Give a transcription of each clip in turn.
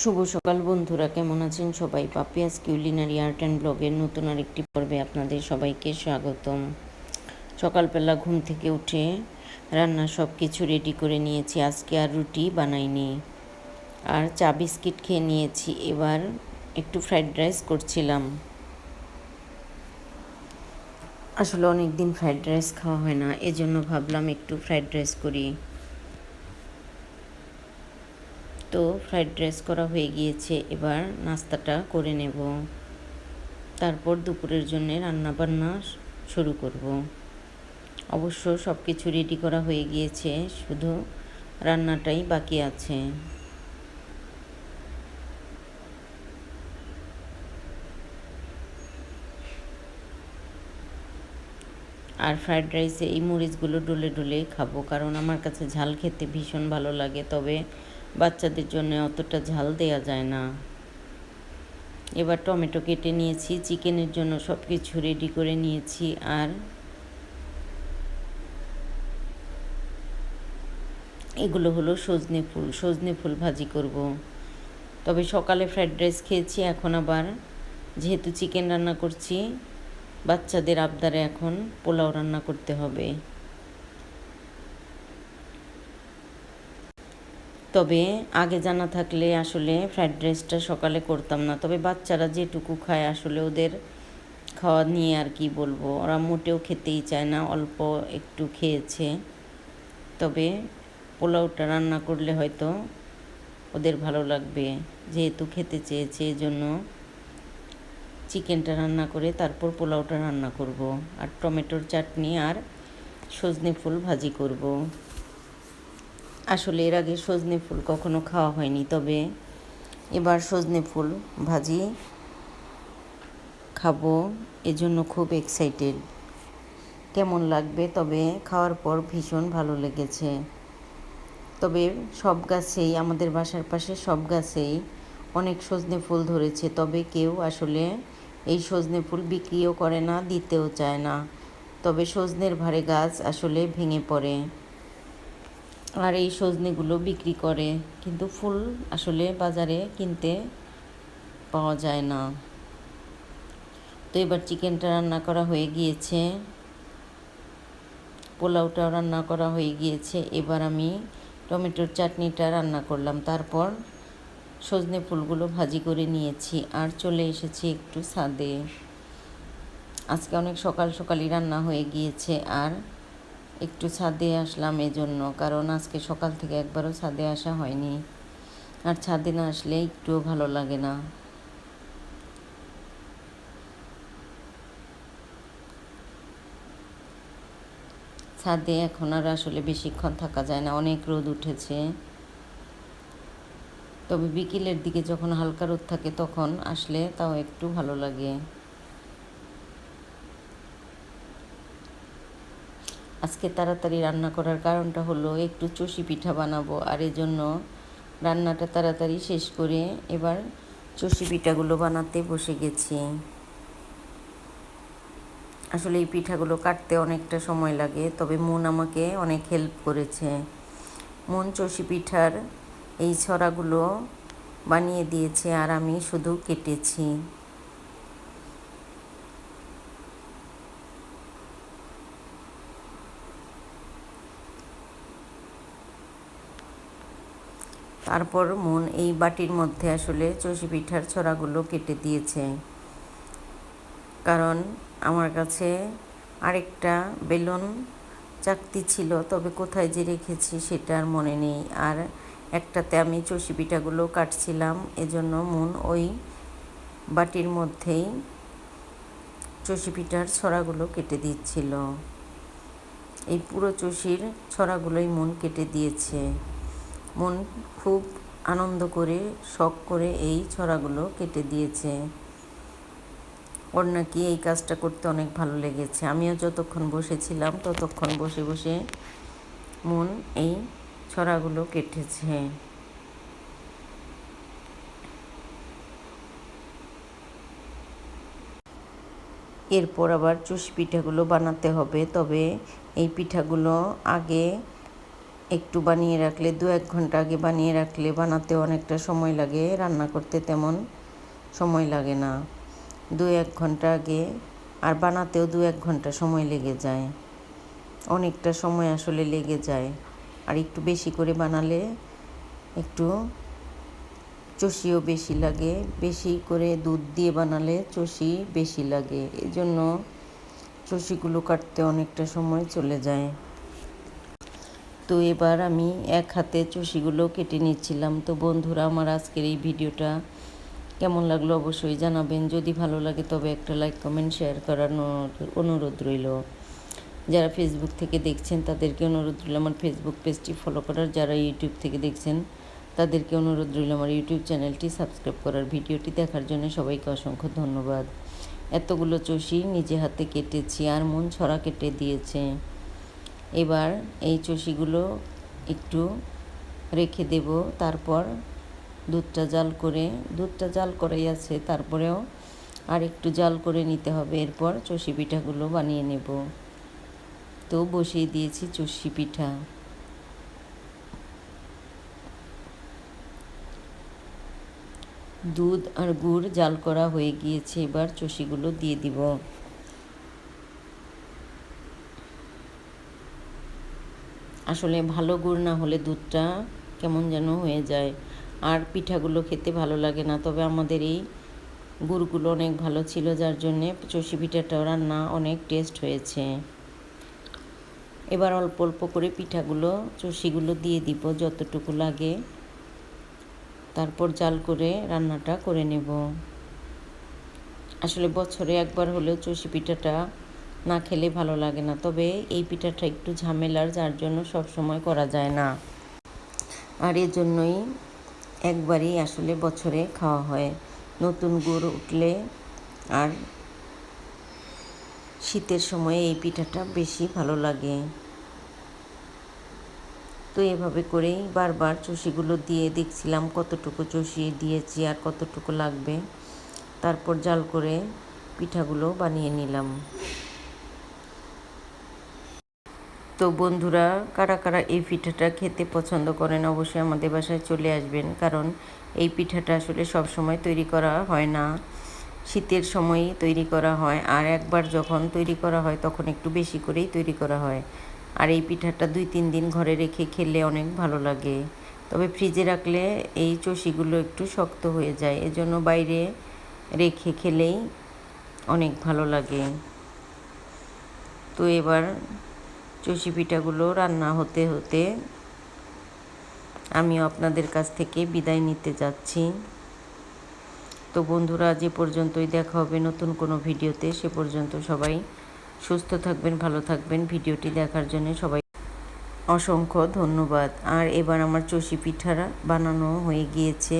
শুভ সকাল বন্ধুরা, কেমন আছেন সবাই? পাপিয়াস কিউলিনারি আর্ট অ্যান্ড ব্লগের নতুন আরেকটি পর্বে আপনাদের সবাইকে স্বাগতম। সকালবেলা ঘুম থেকে উঠে রান্না সব কিছু রেডি করে নিয়েছি। আজকে আর রুটি বানাইনি, আর চা বিস্কিট খেয়ে নিয়েছি। এবার একটু ফ্রাইড রাইস করছিলাম। আসলে অনেক দিন ফ্রাইড রাইস খাওয়া হয় না, এজন্য ভাবলাম একটু ফ্রাইড রাইস করি। তো ফ্রাইড রাইস করা হয়ে গিয়েছে, এবার নাস্তাটা করে নেব। তারপর দুপুরের জন্য রান্নাবান্না শুরু করব। অবশ্য সব কিছু রেডি করা হয়ে গিয়েছে, শুধু রান্নাটাই বাকি আছে। আর ফ্রায়েড রাইসে এই মরিচগুলো ডলে ডলে খাবো, কারণ আমার কাছে ঝাল খেতে ভীষণ ভালো লাগে। তবে বাচ্চাদের জন্য অতটা ঝাল দেওয়া যায় না। এবার টমেটো কেটে নিয়েছি, চিকেনের জন্য সব কিছু রেডি করে নিয়েছি। আর এগুলো হলো সজনে ফুল ভাজি করব। তবে সকালে ফ্রায়েড রাইস খেয়েছি, এখন আবার যেহেতু চিকেন রান্না করছি, বাচ্চাদের আবদারে এখন পোলাও রান্না করতে হবে। তবে আগে জানা থাকলে আসলে ফ্রায়েড রাইসটা সকালে করতাম না। তবে বাচ্চারা যেটুকু খায়, আসলে ওদের খাওয়া নিয়ে আর কি বলবো, ওরা মোটেও খেতেই চায় না, অল্প একটু খেয়েছে। তবে পোলাওটা রান্না করলে হয়তো ওদের ভালো লাগবে, যেহেতু খেতে চেয়েছে। এজন্য চিকেনটা রান্না করে তারপর পোলাওটা রান্না করব। আর টমেটোর চাটনি আর সজনে ফুল ভাজি করব। আসলে এর আগে সজনে ফুল কখনো খাওয়া হয়নি, তবে এবার সজনে ফুল ভাজি খাবো, এজন্য খুব এক্সাইটেড। কেমন লাগবে? তবে খাওয়ার পর ভীষণ ভালো লেগেছে। তবে সব গাছেই, আমাদের বাসার পাশে সব গাছেই অনেক সজনে ফুল ধরেছে। তবে কেউ আসলে এই সজনে ফুল বিক্রিও করে না, দিতেও চায় না। তবে সজনের ভারে গাছ আসলে ভেঙে পড়ে, আর এই সজনেগুলো বিক্রি করে, কিন্তু ফুল আসলে বাজারে কিনতে পাওয়া যায় না। তো এবার চিকেনটা রান্না করা হয়ে গিয়েছে, পোলাওটাও রান্না করা হয়ে গিয়েছে। এবার আমি টমেটোর চাটনিটা রান্না করলাম, তারপর সজনে ফুলগুলো ভাজি করে নিয়েছি, আর চলে এসেছি একটু ছাদে। আজকে অনেক সকাল সকালই রান্না হয়ে গিয়েছে, আর একটু ছাদে আসলাম এজন্য, কারণ আজকে সকাল থেকে একবারও ছাদে আসা হয়নি। আর ছাদে না আসলে একটুও ভালো লাগে না। ছাদে এখন আর আসলে বেশিক্ষণ থাকা যায় না, অনেক রোদ উঠেছে। তবে বিকেলের দিকে যখন হালকা রোদ থাকে তখন আসলে তাও একটু ভালো লাগে। আজকে তাড়াতাড়ি রান্না করার কারণটা হলো একটু চষি পিঠা বানাবো, আর এজন্য রান্নাটা তাড়াতাড়ি শেষ করে এবার চষি পিঠাগুলো বানাতে বসে গেছি। আসলে এই পিঠাগুলো কাটতে অনেকটা সময় লাগে, তবে মন আমাকে অনেক হেল্প করেছে। মন চষি পিঠার এই ছড়াগুলো বানিয়ে দিয়েছে, আর আমি শুধু কেটেছি। তারপর মন এই বাটির মধ্যে আসলে চষি পিঠার ছড়াগুলো কেটে দিয়েছে, কারণ আমার কাছে আরেকটা বেলুন চাকতি ছিল, তবে কোথায় যে রেখেছি সেটা আর মনে নেই। আর একটাতে আমি চষি পিঠাগুলো কাটছিলাম, এজন্য মন ওই বাটির মধ্যেই চষি পিঠার ছড়াগুলো কেটে দিচ্ছিল। এই পুরো চষির ছড়াগুলোই মন কেটে দিয়েছে। মন খুব আনন্দ করে, শখ করে এই ছড়াগুলো কেটে দিয়েছে। ওর নাকি এই কাজটা করতে অনেক ভালো লেগেছে। আমিও যতক্ষণ বসেছিলাম ততক্ষণ বসে বসে মন এই ছড়াগুলো কেটেছে। এরপর আবার চুষি পিঠাগুলো বানাতে হবে। তবে এই পিঠাগুলো আগে একটু বানিয়ে রাখলে 2-1 ঘন্টা আগে বানিয়ে রাখলে বানাতেও অনেকটা সময় লাগে, রান্না করতে তেমন সময় লাগে না। 2-1 ঘন্টা আগে, আর বানাতেও 2-1 ঘন্টা সময় লেগে যায়, অনেকটা সময় আসলে লেগে যায়। আর একটু বেশি করে বানালে একটু চষিও বেশি লাগে, বেশি করে দুধ দিয়ে বানালে চষি বেশি লাগে, এজন্য চষিগুলো কাটতে অনেকটা সময় চলে যায়। তো এবার আমি এক হাতে চষিগুলো কেটে নিচ্ছিলাম। তো বন্ধুরা, আমার আজকের এই ভিডিওটা কেমন লাগলো অবশ্যই জানাবেন। যদি ভালো লাগে তবে একটা লাইক, কমেন্ট, শেয়ার করার অনুরোধ রইল। যারা ফেসবুক থেকে দেখছেন তাদেরকে অনুরোধ রইল আমার ফেসবুক পেজটি ফলো করার। যারা ইউটিউব থেকে দেখছেন তাদেরকে অনুরোধ রইল আমার ইউটিউব চ্যানেলটি সাবস্ক্রাইব করার। ভিডিওটি দেখার জন্য সবাইকে অসংখ্য ধন্যবাদ। এতগুলো চষি নিজে হাতে কেটেছি, আর মন ছড়া কেটে দিয়েছে। এবার এই চষিগুলো একটু রেখে দেব, তারপর দুধটা জাল করেই আছে, তারপরেও আর একটু জাল করে নিতে হবে। এরপর চষি পিঠাগুলো বানিয়ে নেব। তো বসিয়ে দিয়েছি চষি পিঠা। দুধ আর গুড় জাল করা হয়ে গিয়েছে, এবার চষিগুলো দিয়ে দিব। আসলে ভালো গুড় না হলে দুধটা কেমন যেন হয়ে যায়, আর পিঠাগুলো খেতে ভালো লাগে না। তবে আমাদের এই গুড়গুলো অনেক ভালো ছিল, যার জন্যে চষি পিঠাটাও রান্না অনেক টেস্ট হয়েছে। এবার অল্প অল্প করে পিঠাগুলো চষিগুলো দিয়ে দিব যতটুকু লাগে, তারপর জাল করে রান্নাটা করে নেব। আসলে বছরে একবার হলেও চষি পিঠাটা না খেলে ভালো লাগে না। তবে এই পিঠাটা একটু ঝামেলার, যার জন্য সব সময় করা যায় না, আর এর জন্যই একবারই আসলে বছরে খাওয়া হয়। নতুন গুড় উঠলে আর শীতের সময়ে এই পিঠাটা বেশি ভালো লাগে। তো এভাবে করেই বারবার চষিগুলো দিয়ে দেখছিলাম কতটুকু চষি দিয়েছি আর কতটুকু লাগবে, তারপর জাল করে পিঠাগুলো বানিয়ে নিলাম। তো বন্ধুরা, কারা কারা এই পিঠাটা খেতে পছন্দ করেন অবশ্যই আমাদের বাসায় চলে আসবেন, কারণ এই পিঠাটা আসলে সব সময় তৈরি করা হয় না, শীতের সময়ই তৈরি করা হয়। আর একবার যখন তৈরি করা হয় তখন একটু বেশি করেই তৈরি করা হয়। আর এই পিঠাটা 2-3 দিন ঘরে রেখে খেলে অনেক ভালো লাগে। তবে ফ্রিজে রাখলে এই চষিগুলো একটু শক্ত হয়ে যায়, এজন্য বাইরে রেখে খেলেই অনেক ভালো লাগে। তো এবার চষি পিঠাগুলো রান্না হতে হতে আমিও আপনাদের কাছ থেকে বিদায় নিতে যাচ্ছি। তো বন্ধুরা, যে পর্যন্তই দেখা হবে নতুন কোনো ভিডিওতে, সে পর্যন্ত সবাই সুস্থ থাকবেন, ভালো থাকবেন। ভিডিওটি দেখার জন্য সবাই অসংখ্য ধন্যবাদ। আর এবার আমার চষি পিঠা বানানো হয়ে গিয়েছে,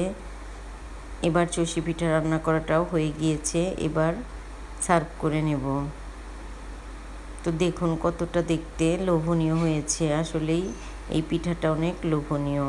এবার চষি পিঠা রান্না করাটাও হয়ে গিয়েছে, এবার সার্ভ করে নেব। তো দেখুন কতটা দেখতে লোভনীয় হয়েছে, আসলেই এই পিঠাটা অনেক লোভনীয়।